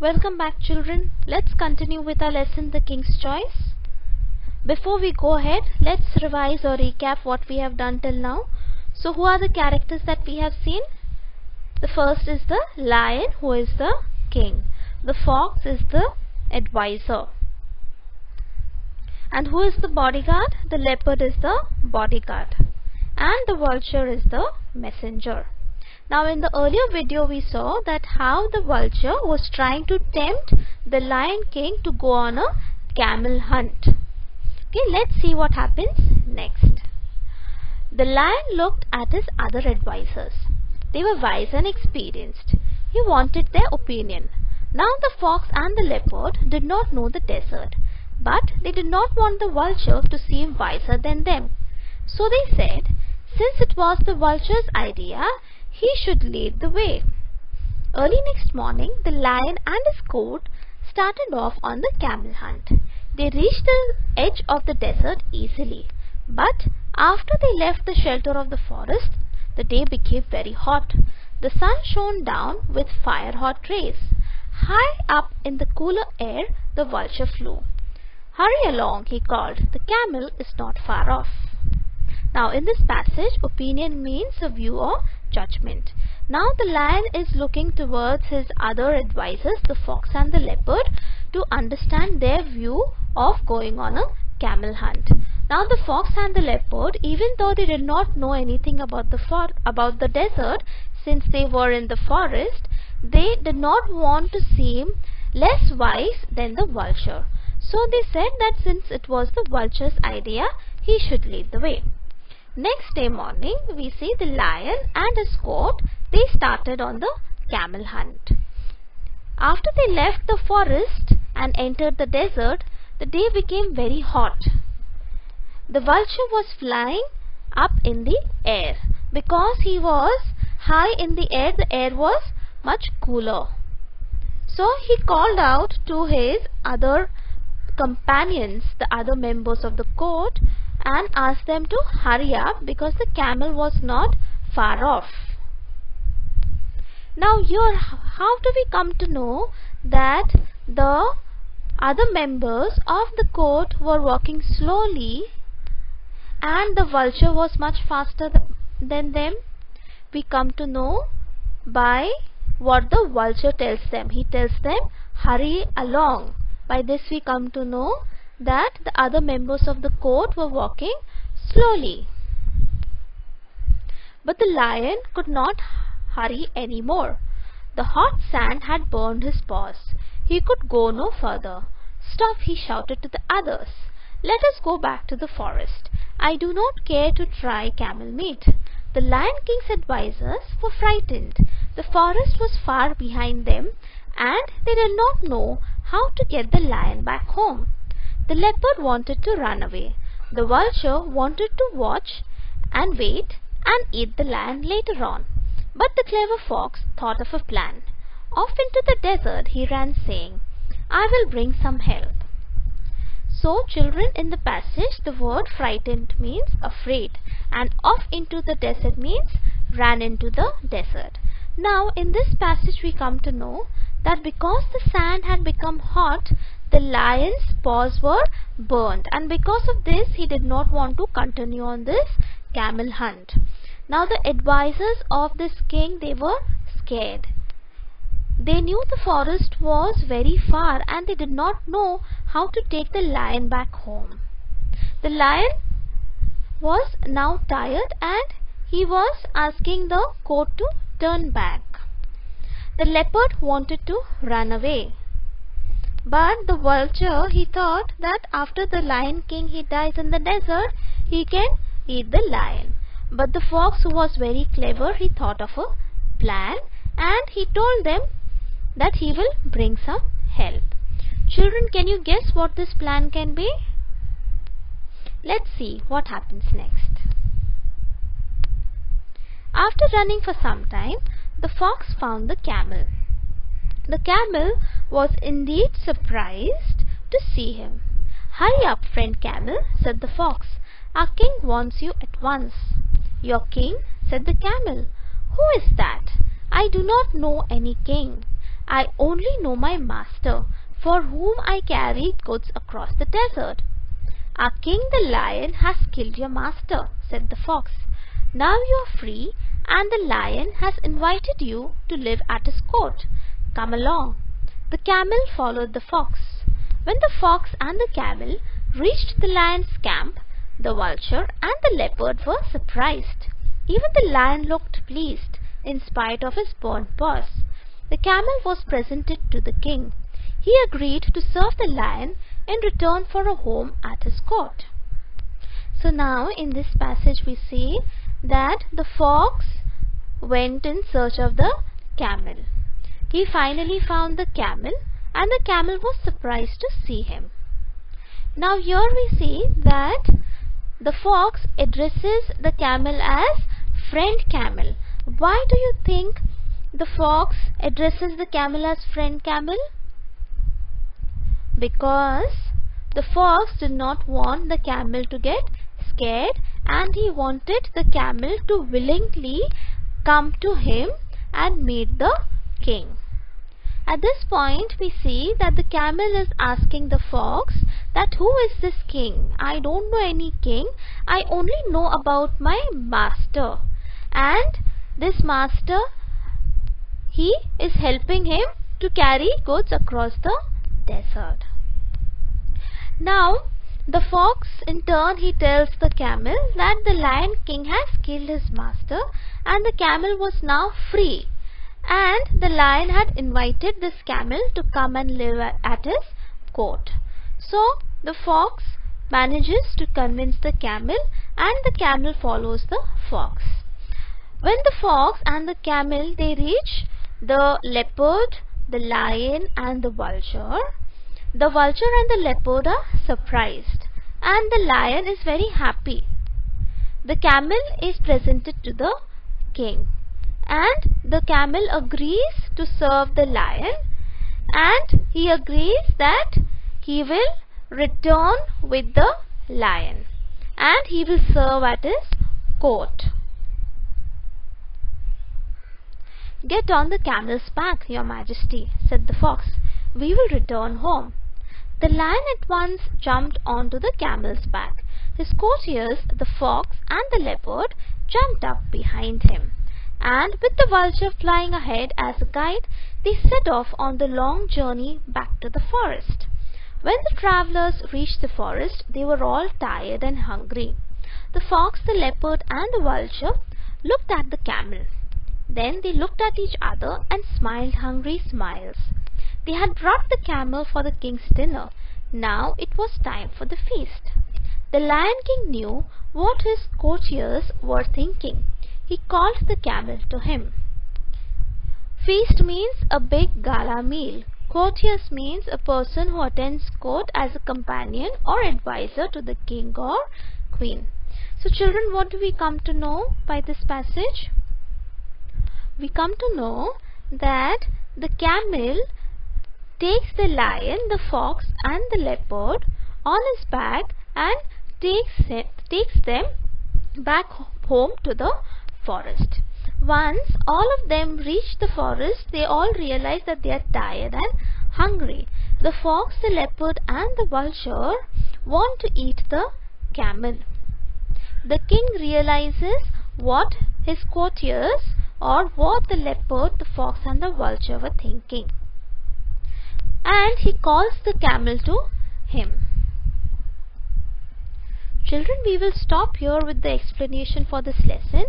Welcome back, children. Let's continue with our lesson, The King's Choice. Before we go ahead, let's revise or recap what we have done till now. So who are the characters that we have seen? The first is the lion, who is the king. The fox is the advisor. And who is the bodyguard? The leopard is the bodyguard. And the vulture is the messenger. Now in the earlier video we saw that how the vulture was trying to tempt the lion king to go on a camel hunt. Okay, let's see what happens next. The lion looked at his other advisors. They were wise and experienced. He wanted their opinion. Now the fox and the leopard did not know the desert, but they did not want the vulture to seem wiser than them. So they said, since it was the vulture's idea, he should lead the way. Early next morning, the lion and his court started off on the camel hunt. They reached the edge of the desert easily, but after they left the shelter of the forest, the day became very hot. The sun shone down with fire-hot rays. High up in the cooler air, the vulture flew. Hurry along, he called. The camel is not far off. Now in this passage, opinion means a view or judgment. Now the lion is looking towards his other advisors, the fox and the leopard, to understand their view of going on a camel hunt. Now the fox and the leopard, even though they did not know anything about the desert, since they were in the forest, they did not want to seem less wise than the vulture. So they said that since it was the vulture's idea, he should lead the way. Next day morning, we see the lion and his court, they started on the camel hunt. After they left the forest and entered the desert, the day became very hot. The vulture was flying up in the air. Because he was high in the air was much cooler. So he called out to his other companions, the other members of the court, and asked them to hurry up because the camel was not far off. Now here, how do we come to know that the other members of the court were walking slowly and the vulture was much faster than them? We come to know by what the vulture tells them. He tells them, hurry along. By this we come to know that the other members of the court were walking slowly. But the lion could not hurry anymore. The hot sand had burned his paws. He could go no further. Stop, he shouted to the others. Let us go back to the forest. I do not care to try camel meat. The Lion King's advisors were frightened. The forest was far behind them and they did not know how to get the lion back home. The leopard wanted to run away. The vulture wanted to watch and wait and eat the lion later on. But the clever fox thought of a plan. Off into the desert he ran, saying, I will bring some help. So children, in the passage, the word frightened means afraid, and off into the desert means ran into the desert. Now in this passage we come to know that because the sand had become hot, the lion's paws were burned, and because of this he did not want to continue on this camel hunt. Now the advisors of this king, they were scared. They knew the forest was very far and they did not know how to take the lion back home. The lion was now tired and he was asking the court to turn back. The leopard wanted to run away. But the vulture, he thought that after the Lion King he dies in the desert, he can eat the lion. But the fox, who was very clever, he thought of a plan and he told them that he will bring some help. Children, can you guess what this plan can be? Let's see what happens next. After running for some time, the fox found the camel. The camel was indeed surprised to see him. Hurry up, friend camel, said the fox. Our king wants you at once. Your king, said the camel. Who is that? I do not know any king. I only know my master, for whom I carry goods across the desert." "Our king the lion has killed your master," said the fox. "Now you are free, and the lion has invited you to live at his court. Come along." The camel followed the fox. When the fox and the camel reached the lion's camp, the vulture and the leopard were surprised. Even the lion looked pleased, in spite of his burnt paws. The camel was presented to the king. He agreed to serve the lion in return for a home at his court. So now in this passage we see that the fox went in search of the camel. He finally found the camel, and the camel was surprised to see him. Now here we see that the fox addresses the camel as friend camel. Why do you think the fox addresses the camel as friend camel? Because the fox did not want the camel to get scared, and he wanted the camel to willingly come to him and meet the king. At this point we see that the camel is asking the fox that who is this king? I don't know any king. I only know about my master. And this master, he is helping him to carry goods across the desert. Now the fox in turn he tells the camel that the lion king has killed his master, and the camel was now free. And the lion had invited this camel to come and live at his court. So the fox manages to convince the camel, and the camel follows the fox. When the fox and the camel they reach the leopard, the lion and the vulture and the leopard are surprised, and the lion is very happy. The camel is presented to the king, and the camel agrees to serve the lion, and he agrees that he will return with the lion and he will serve at his court. "Get on the camel's back, your majesty," said the fox. "We will return home." The lion at once jumped onto the camel's back. His courtiers, the fox and the leopard, jumped up behind him, and with the vulture flying ahead as a guide, they set off on the long journey back to the forest. When the travelers reached the forest, they were all tired and hungry. The fox, the leopard and the vulture looked at the camel. Then they looked at each other and smiled hungry smiles. They had brought the camel for the king's dinner. Now it was time for the feast. The Lion King knew what his courtiers were thinking. He called the camel to him. Feast means a big gala meal. Courtiers means a person who attends court as a companion or advisor to the king or queen. So children, what do we come to know by this passage? We come to know that the camel takes the lion, the fox and the leopard on his back and takes them back home to the forest. Once all of them reach the forest, they all realize that they are tired and hungry. The fox, the leopard and the vulture want to eat the camel. The king realizes what his courtiers or what the leopard, the fox and the vulture were thinking, and he calls the camel to him. Children, we will stop here with the explanation for this lesson.